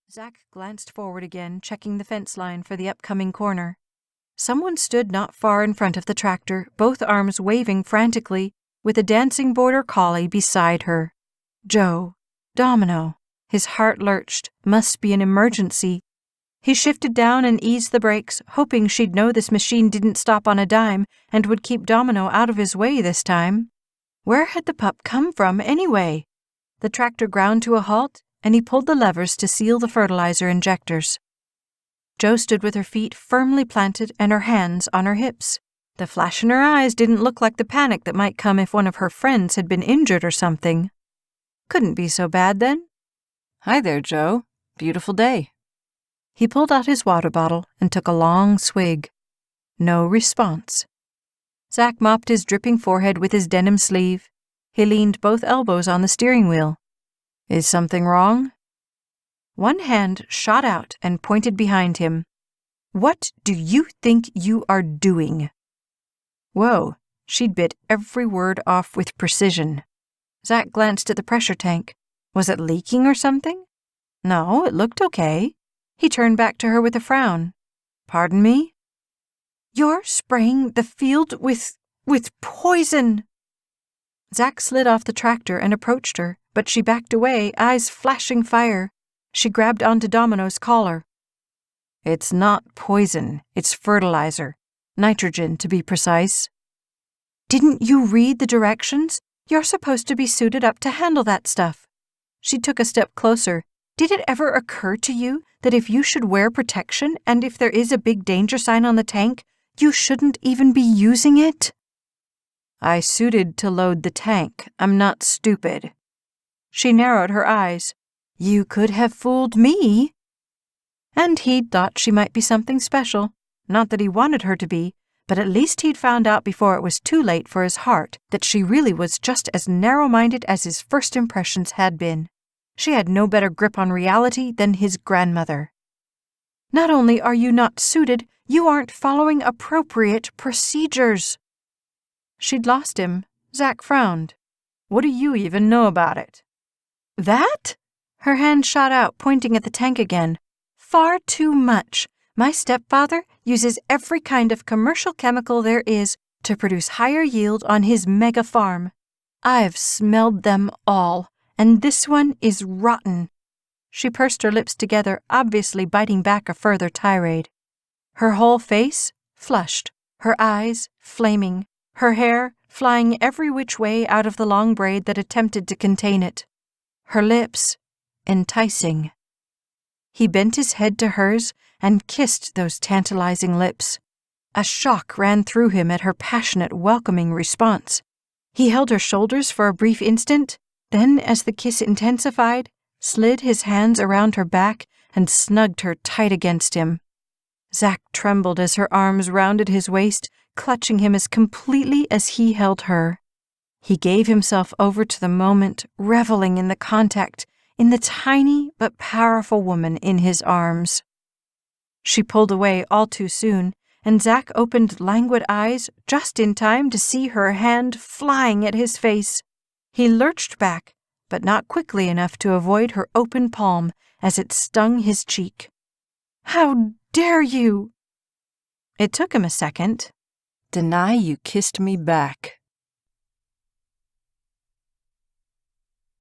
Zach glanced forward again, checking the fence line for the upcoming corner. Someone stood not far in front of the tractor, both arms waving frantically, with a dancing border collie beside her. Joe. Domino. His heart lurched. Must be an emergency. He shifted down and eased the brakes, hoping she'd know this machine didn't stop on a dime and would keep Domino out of his way this time. Where had the pup come from, anyway? The tractor ground to a halt, and he pulled the levers to seal the fertilizer injectors. Jo stood with her feet firmly planted and her hands on her hips. The flash in her eyes didn't look like the panic that might come if one of her friends had been injured or something. Couldn't be so bad, then. Hi there, Jo. Beautiful day. He pulled out his water bottle and took a long swig. No response. Zach mopped his dripping forehead with his denim sleeve. He leaned both elbows on the steering wheel. Is something wrong? One hand shot out and pointed behind him. What do you think you are doing? Whoa, she'd bit every word off with precision. Zach glanced at the pressure tank. Was it leaking or something? No, it looked okay. He turned back to her with a frown. Pardon me? You're spraying the field with poison. Zach slid off the tractor and approached her, but she backed away, eyes flashing fire. She grabbed onto Domino's collar. It's not poison, it's fertilizer. Nitrogen, to be precise. Didn't you read the directions? You're supposed to be suited up to handle that stuff. She took a step closer. Did it ever occur to you that if you should wear protection and if there is a big danger sign on the tank, you shouldn't even be using it? I suited to load the tank. I'm not stupid. She narrowed her eyes. You could have fooled me. And he'd thought she might be something special. Not that he wanted her to be, but at least he'd found out before it was too late for his heart that she really was just as narrow-minded as his first impressions had been. She had no better grip on reality than his grandmother. Not only are you not suited, you aren't following appropriate procedures. She'd lost him. Zach frowned. What do you even know about it? That? Her hand shot out, pointing at the tank again. Far too much. My stepfather uses every kind of commercial chemical there is to produce higher yield on his mega farm. I've smelled them all, and this one is rotten. She pursed her lips together, obviously biting back a further tirade. Her whole face flushed, her eyes flaming, her hair flying every which way out of the long braid that attempted to contain it. Her lips enticing. He bent his head to hers and kissed those tantalizing lips. A shock ran through him at her passionate, welcoming response. He held her shoulders for a brief instant, then, as the kiss intensified, slid his hands around her back and snugged her tight against him. Zach trembled as her arms rounded his waist, clutching him as completely as he held her. He gave himself over to the moment, reveling in the contact, in the tiny but powerful woman in his arms. She pulled away all too soon, and Zach opened languid eyes just in time to see her hand flying at his face. He lurched back, but not quickly enough to avoid her open palm as it stung his cheek. How dare you? It took him a second. Deny you kissed me back.